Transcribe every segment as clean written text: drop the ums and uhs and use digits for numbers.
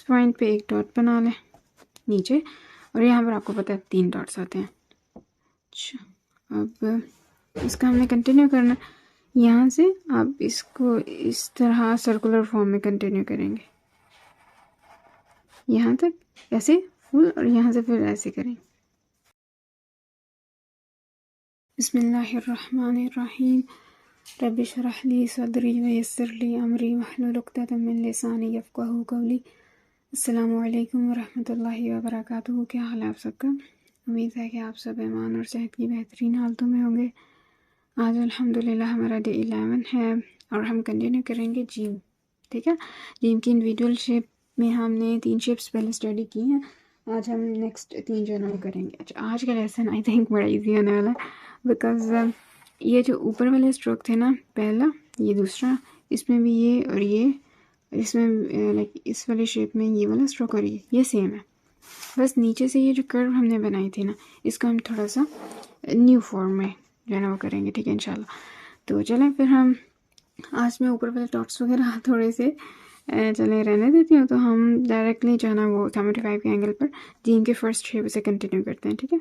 Point पे एक dot बना लें नीचे, और यहाँ पर आपको पता है 3 डॉट्स आते हैं। अच्छा, अब इसका हमने कंटिन्यू करना। यहाँ से आप इसको इस तरह सर्कुलर फॉर्म में कंटिन्यू करेंगे, यहाँ तक ऐसे फुल, और यहाँ से फिर ऐसे करेंगे। बिस्मिल्लाहिर्रहमानिर्रहीम। रब्बि शरह ली सदरी व यस्सिर ली अमरी वहलुल उक़दतम मिन लिसानी यफ़क़हू क़ौली। अस्सलामु अलैकुम वरहमतुल्लाहि वबरकातुहू। क्या हाल है आप सबका? उम्मीद है कि आप सब ईमान और सेहत की बेहतरीन हालतों में होंगे। आज अल्हम्दुलिल्लाह हमारा डे 11 है और हम कंटिन्यू करेंगे जीम। ठीक है, जीम की इंडिविजुअल शेप में हमने 3 शेप्स पहले स्टडी की हैं। आज हम नेक्स्ट 3 जो है करेंगे। अच्छा, आज का लेसन आई थिंक बड़ा इजी होने वाला है, बिकॉज ये जो ऊपर वाले स्ट्रोक थे ना, पहला, ये दूसरा, इसमें भी ये और ये, इसमें लाइक इस वाली शेप में ये वाला स्ट्रोक और ये सेम है। बस नीचे से ये जो कर्व हमने बनाई थी ना, इसको हम थोड़ा सा न्यू फॉर्म में जो है ना वो करेंगे। ठीक है इंशाल्लाह। तो चलें फिर हम आज मैं ऊपर वाले डॉट्स वगैरह थोड़े से चले रहने देती हूँ, तो हम डायरेक्टली जो है ना वो 75 के एंगल पर जीम के फर्स्ट शेप से कंटिन्यू करते हैं। ठीक है,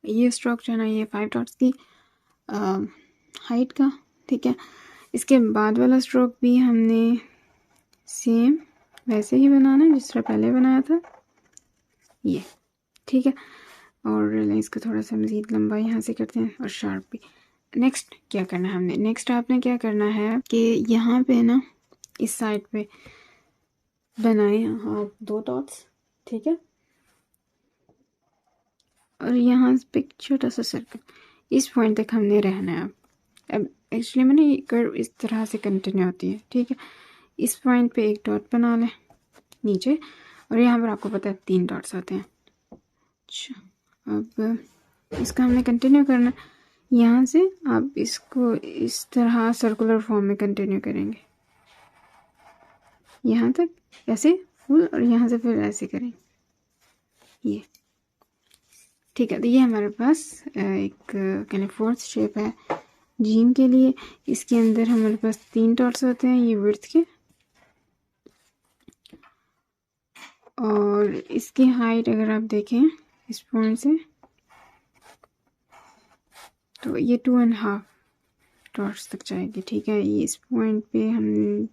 ये स्ट्रोक जो है ना ये 5 डॉट्स की हाइट का। ठीक है, इसके बाद वाला स्ट्रोक भी हमने सेम वैसे ही बनाना है जिस तरह पहले बनाया था ये। ठीक है, और इसको थोड़ा सा मज़ीद लंबा यहाँ से करते हैं और शार्प भी। नेक्स्ट क्या करना है हमने, नेक्स्ट आपने क्या करना है कि यहाँ पे ना इस साइड पे बनाए आप 2 डॉट्स। ठीक है, और यहाँ पे छोटा सा सर्कल, इस पॉइंट तक हमने रहना है। अब एक्चुअली मैंने ये कर्व इस तरह से कंटिन्यू होती है। ठीक है, इस पॉइंट पे एक डॉट बना लें नीचे, और यहाँ पर आपको पता है 3 डॉट्स आते हैं। अच्छा, अब इसका हमने कंटिन्यू करना। यहाँ से आप इसको इस तरह सर्कुलर फॉर्म में कंटिन्यू करेंगे, यहाँ तक ऐसे फुल, और यहाँ से फिर ऐसे करेंगे ये। ठीक है, तो ये हमारे पास एक कहने फोर्थ शेप है जीम के लिए। इसके अंदर हमारे पास 3 डॉट्स होते हैं ये विड्थ के, और इसकी हाइट अगर आप देखें इस पॉइंट से तो ये 2.5 डॉट्स तक जाएगी। ठीक है, ये इस पॉइंट पे हम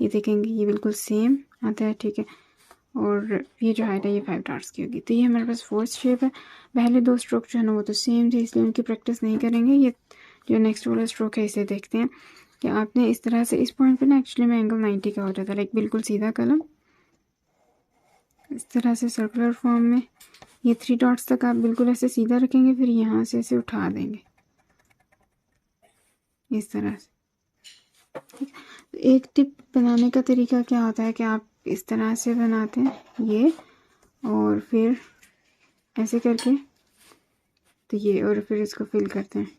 ये देखेंगे ये बिल्कुल सेम आता है। ठीक है, और ये जो हाइट है ये 5 डॉट्स की होगी। तो ये हमारे पास फोर्थ शेप है। पहले 2 स्ट्रोक जो है ना वो तो सेम थे, इसलिए उनकी प्रैक्टिस नहीं करेंगे। ये जो नेक्स्ट वाला स्ट्रोक है इसे देखते हैं कि आपने इस तरह से इस पॉइंट पे ना एक्चुअली में एंगल 90 का हो जाता है, लाइक बिल्कुल सीधा कलम इस तरह से सर्कुलर फॉर्म में। ये 3 डॉट्स तक आप बिल्कुल ऐसे सीधा रखेंगे, फिर यहाँ से ऐसे उठा देंगे इस तरह से। ठीक, तो एक टिप बनाने का तरीका क्या होता है कि आप इस तरह से बनाते हैं ये, और फिर ऐसे करके तो ये, और फिर इसको फिल करते हैं।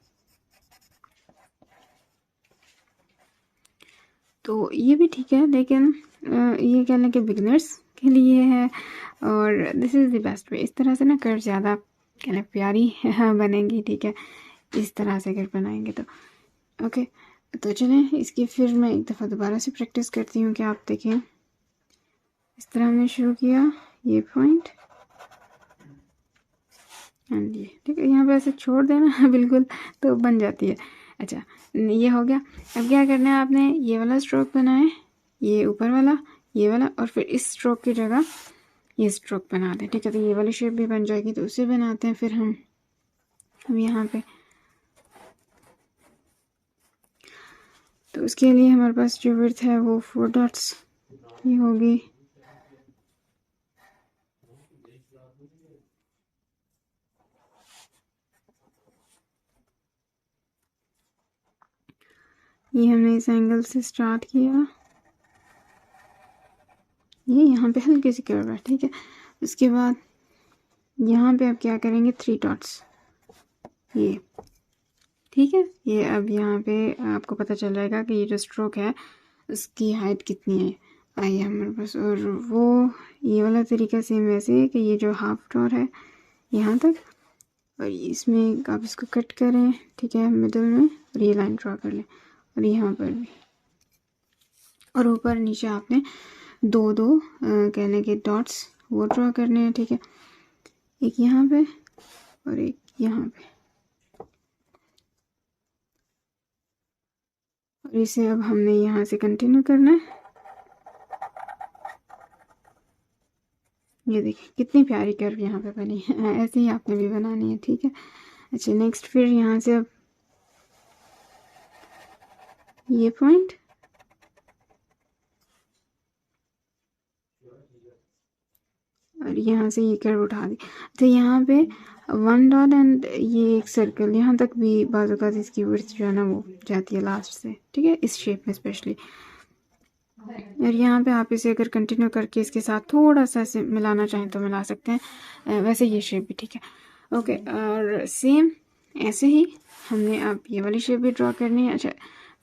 तो ये भी ठीक है, लेकिन ये कह लें कि बिगनर्स के लिए है, और this is the best way. इस तरह से ना कर्व ज़्यादा कह लें प्यारी बनेंगी। ठीक है, इस तरह से अगर बनाएंगे तो ओके। तो चलें इसकी फिर मैं एक दफ़ा दोबारा से प्रैक्टिस करती हूँ कि आप देखें। इस तरह हमने शुरू किया ये पॉइंट एंड ये। ठीक है, यहाँ पे ऐसे छोड़ देना बिल्कुल, तो बन जाती है। अच्छा, ये हो गया। अब क्या करना है, आपने ये वाला स्ट्रोक बनाए, ये ऊपर वाला, ये वाला, और फिर इस स्ट्रोक की जगह ये स्ट्रोक बना दें। ठीक है, तो ये वाली शेप भी बन जाएगी। तो उसे बनाते हैं फिर हम यहाँ पे। तो उसके लिए हमारे पास जो विड्थ है वो 4 डॉट्स की होगी। ये हमने इस एंगल से स्टार्ट किया, ये यहाँ पे हल्की सी कर्व है। ठीक है, उसके बाद यहाँ पे आप क्या करेंगे, 3 डॉट्स ये। ठीक है, ये अब यहाँ पे आपको पता चल जाएगा कि ये जो स्ट्रोक है उसकी हाइट कितनी है आई हमारे पास, और वो ये वाला तरीका सेम वैसे है कि ये जो हाफ डॉट है यहाँ तक, और इसमें आप इसको कट करें, ठीक है, मिडल में, और ये लाइन ड्रॉ कर लें, और यहाँ पर भी, और ऊपर नीचे आपने दो दो कहने के डॉट्स वो ड्रॉ करने हैं, ठीक है, एक यहाँ पे और एक यहाँ पे, और इसे अब हमने यहाँ से कंटिन्यू करना है। ये देखिए कितनी प्यारी कर्व यहाँ पे बनी है, ऐसे ही आपने भी बनानी है, ठीक है। अच्छा नेक्स्ट फिर यहाँ से अब ये पॉइंट, और यहाँ से ये कर्व उठा दी। तो यहाँ पे वन डॉट एंड ये एक सर्कल, यहाँ तक भी बाज़ औक़ात इसकी विड्थ जो है ना वो जाती है लास्ट से, ठीक है, इस शेप में स्पेशली। और यहाँ पे आप इसे अगर कंटिन्यू करके इसके साथ थोड़ा सा इसे मिलाना चाहें तो मिला सकते हैं, वैसे ये शेप भी ठीक है। ओके, और सेम ऐसे ही हमने अब ये वाली शेप भी ड्रॉ करनी है। अच्छा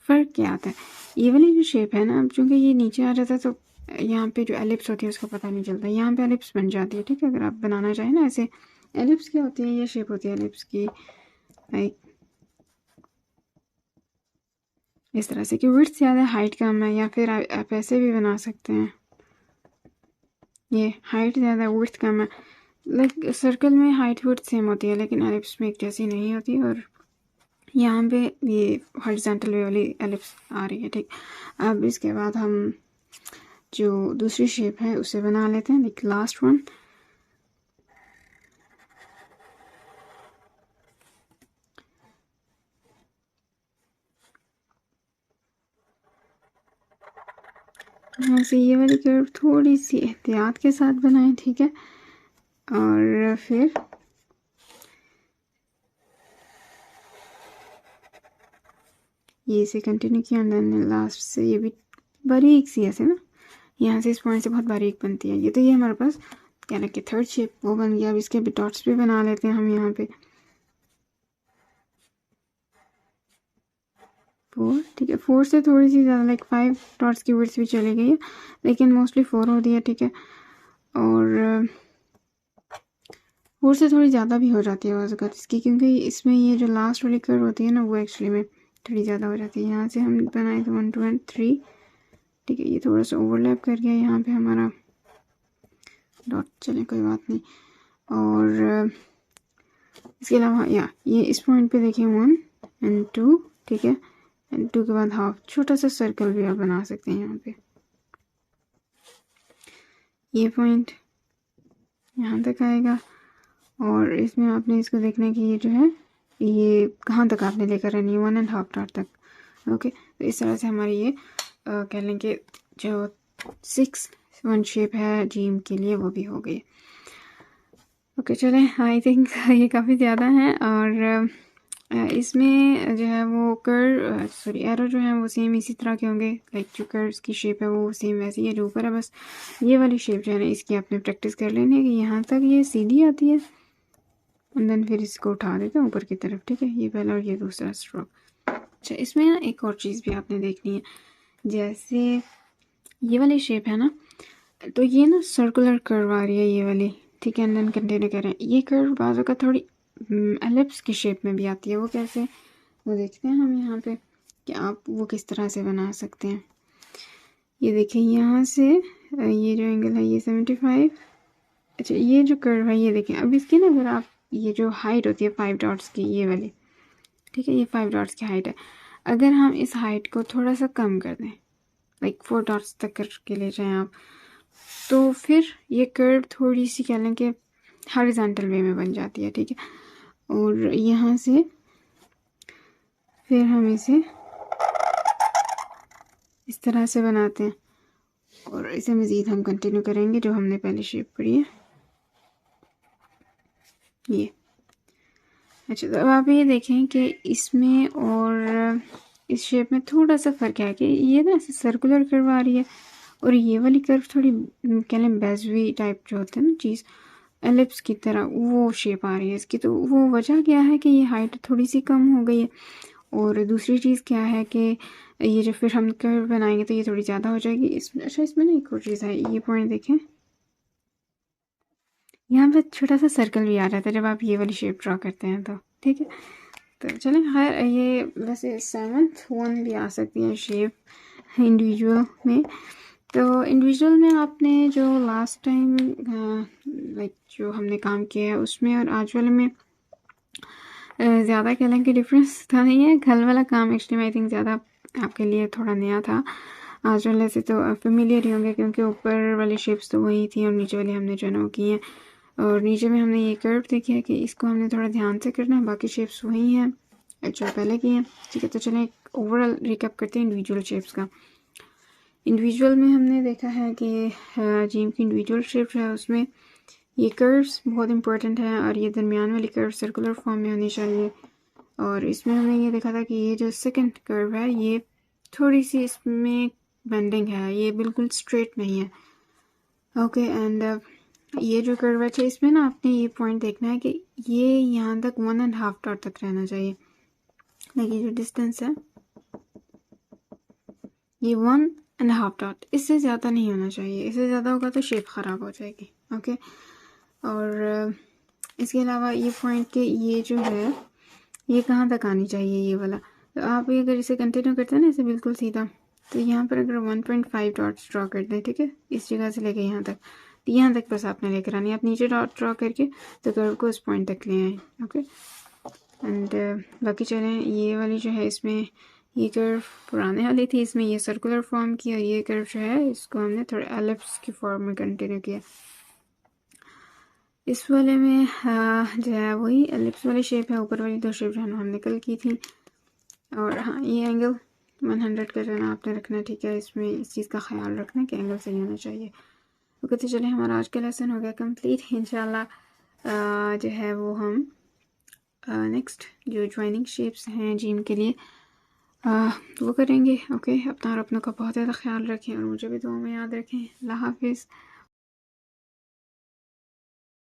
फ़र्क क्या आता है, ये वाली जो शेप है ना, अब चूँकि ये नीचे आ जाता है तो यहाँ पे जो एलिप्स होती है उसका पता नहीं चलता, यहाँ पे एलिप्स बन जाती है, ठीक है। अगर आप बनाना चाहें ना ऐसे, एलिप्स क्या होती है, ये शेप होती है एलिप्स की, लाइक इस तरह से कि विड्थ ज़्यादा हाइट कम है, या फिर आप ऐसे भी बना सकते हैं, ये हाइट ज़्यादा विड्थ कम है। लाइक सर्कल में हाइट विड्थ सेम होती है लेकिन एलिप्स में एक जैसी नहीं होती, और यहाँ पे ये हॉरिजॉन्टल वे वाली एलिप्स आ रही है, ठीक। अब इसके बाद हम जो दूसरी शेप है उसे बना लेते हैं, लाइक लास्ट वन। यहाँ से ये वाली कर्व थोड़ी सी एहतियात के साथ बनाएं, ठीक है, और फिर ये से कंटिन्यू किया, देन लास्ट से ये भी बारीक सी ऐसे ना, यहाँ से इस पॉइंट से बहुत बारीक बनती है ये। तो ये हमारे पास क्या ना कि थर्ड शेप वो बन गया। अब इसके भी डॉट्स भी बना लेते हैं हम यहाँ पे, 4, ठीक है। 4 से थोड़ी सी ज़्यादा, लाइक 5 डॉट्स की विड्थ भी चली गई है, लेकिन मोस्टली 4 होती है, ठीक है। और 4 से थोड़ी ज़्यादा भी हो जाती है अगर इसकी, क्योंकि इसमें ये जो लास्ट वाली कर्व होती है ना वो एक्चुअली में थोड़ी ज़्यादा हो जाती है। यहाँ से हम बनाए तो 1 2 एंड 3, ठीक है। ये थोड़ा सा ओवरलैप कर गया यहाँ पे हमारा डॉट, चले कोई बात नहीं। और इसके अलावा ये इस पॉइंट पे देखिए 1 एंड 2, ठीक है, एंड 2 के बाद हाफ छोटा सा सर्कल भी आप बना सकते हैं यहाँ पे। ये पॉइंट यहाँ तक आएगा, और इसमें आपने इसको देखना है कि ये जो है ये कहाँ तक आपने लेकर रहनी है, 1.5 डॉट तक। ओके, तो इस तरह से हमारी ये कह लें कि जो 6 वन शेप है जीम के लिए वो भी हो गई। ओके चलें, आई थिंक ये काफ़ी ज़्यादा है, और इसमें जो है वो एरो जो है वो सेम इसी तरह के होंगे, लाइक जो कर्व्स की शेप है वो सेम वैसी है जो ऊपर है। बस ये वाली शेप जो है ना इसकी आपने प्रैक्टिस कर लेनी है कि यहाँ तक ये सीधी आती है, और देन फिर इसको उठा देते हैं ऊपर की तरफ, ठीक है। ये पहला और ये दूसरा स्ट्रोक। अच्छा इसमें ना एक और चीज़ भी आपने देखनी है, जैसे ये वाली शेप है ना, तो ये ना सर्कुलर कर्व आ रही है ये वाली, ठीक है। देन कंटिन्यू करें, ये कर्व बाजू का थोड़ी एलिप्स की शेप में भी आती है, वो कैसे, वो देखते हैं हम यहाँ पे कि आप वो किस तरह से बना सकते हैं। ये देखिए यहाँ से ये जो एंगल है ये 75। अच्छा ये जो कर्व है ये देखें, अब इसकी ना अगर आप ये जो हाइट होती है 5 डॉट्स की ये वाली, ठीक है, ये 5 डॉट्स की हाइट है, अगर हम इस हाइट को थोड़ा सा कम कर दें, लाइक 4 डॉट्स तक करके ले जाएं आप, तो फिर ये कर्व थोड़ी सी कह लें कि हॉरिजॉन्टल वे में बन जाती है, ठीक है। और यहाँ से फिर हम इसे इस तरह से बनाते हैं, और इसे मज़ीद हम कंटिन्यू करेंगे जो हमने पहले शेप पढ़ी है ये। अच्छा तो अब आप ये देखें कि इसमें और इस शेप में थोड़ा सा फ़र्क है कि ये ना ऐसे सर्कुलर कर्व आ रही है, और ये वाली कर्व थोड़ी कह लें बेजवी टाइप जो होते हैं ना चीज़, एलिप्स की तरह वो शेप आ रही है इसकी। तो वो वजह क्या है कि ये हाइट थोड़ी सी कम हो गई है, और दूसरी चीज़ क्या है कि ये जो फिर हम कर्व बनाएंगे तो ये थोड़ी ज़्यादा हो जाएगी इसमें। अच्छा इसमें ना एक और चीज़ है, ये पॉइंट देखें, यहाँ पे छोटा सा सर्कल भी आ जाता है जब आप ये वाली शेप ड्रॉ करते हैं तो ठीक है। तो चलें खैर, ये वैसे 7th वन भी आ सकती है शेप इंडिविजुअल में। तो इंडिविजुअल में आपने जो लास्ट टाइम लाइक जो हमने काम किया है उसमें और आज वाले में ज़्यादा कलर की डिफरेंस था नहीं है। कल वाला काम एक्चुअली आई थिंक ज़्यादा आपके लिए थोड़ा नया था। आज वाले से तो फेमिलियर ही होंगे क्योंकि ऊपर वाली शेप्स तो वही थी और नीचे वाली हमने जो है ना वो की हैं। और नीचे में हमने ये कर्व देखी है कि इसको हमने थोड़ा ध्यान से करना है, बाकी शेप्स वही हैं जो पहले की हैं। ठीक है, तो चलें एक ओवरऑल रिकैप करते हैं इंडिविजुअल शेप्स का। इंडिविजुअल में हमने देखा है कि जिम की इंडिविजुअल शेप है उसमें ये कर्व्स बहुत इंपॉर्टेंट है और ये दरमियान वाली कर्व सर्कुलर फॉर्म में होनी चाहिए। और इसमें हमने ये देखा था कि ये जो सेकंड कर्व है ये थोड़ी सी इसमें बेंडिंग है, ये बिल्कुल स्ट्रेट नहीं है। ओके, एंड ये जो कर्व है इसमें ना आपने ये पॉइंट देखना है कि ये यहाँ तक 1.5 डॉट तक रहना चाहिए। देखिए जो डिस्टेंस है ये 1.5 डॉट, इससे ज़्यादा नहीं होना चाहिए। इससे ज़्यादा होगा तो शेप ख़राब हो जाएगी। ओके, और इसके अलावा ये पॉइंट के ये जो है ये कहाँ तक आनी चाहिए ये वाला। तो आप ये अगर इसे कंटिन्यू करते हैं ना इसे बिल्कुल सीधा, तो यहाँ पर अगर 1.5 डॉट्स ड्रॉ कर दें, ठीक है, इस जगह से लेके यहाँ तक, तो यहाँ तक बस आपने लेकर आनी है। आप नीचे डॉट ड्रॉ करके तो कर्व को इस पॉइंट तक ले आए। ओके, एंड बाकी चलें ये वाली जो है इसमें ये कर्व पुराने वाली थी, इसमें ये सर्कुलर फॉर्म की, और ये कर्व जो है इसको हमने थोड़ा एलिप्स की फॉर्म में कंटिन्यू किया। इस वाले में जो है वही एलिप्स वाली शेप है, ऊपर वाली दो शेप जो है हमने कल की थी। और हाँ, ये एंगल 100 का जो है आपने रखना है। ठीक है, इसमें इस चीज़ का ख्याल रखना है कि एंगल सही होना चाहिए। ओके, तो चले हमारा आज का लेसन हो गया कंप्लीट। इंशाल्लाह जो है वो हम नेक्स्ट जो ज्वाइनिंग शेप्स हैं जिम के लिए वो करेंगे। ओके, अपना और अपनों का बहुत ज़्यादा ख्याल रखें और मुझे भी दुआ में याद रखें। अल्लाह हाफिज़।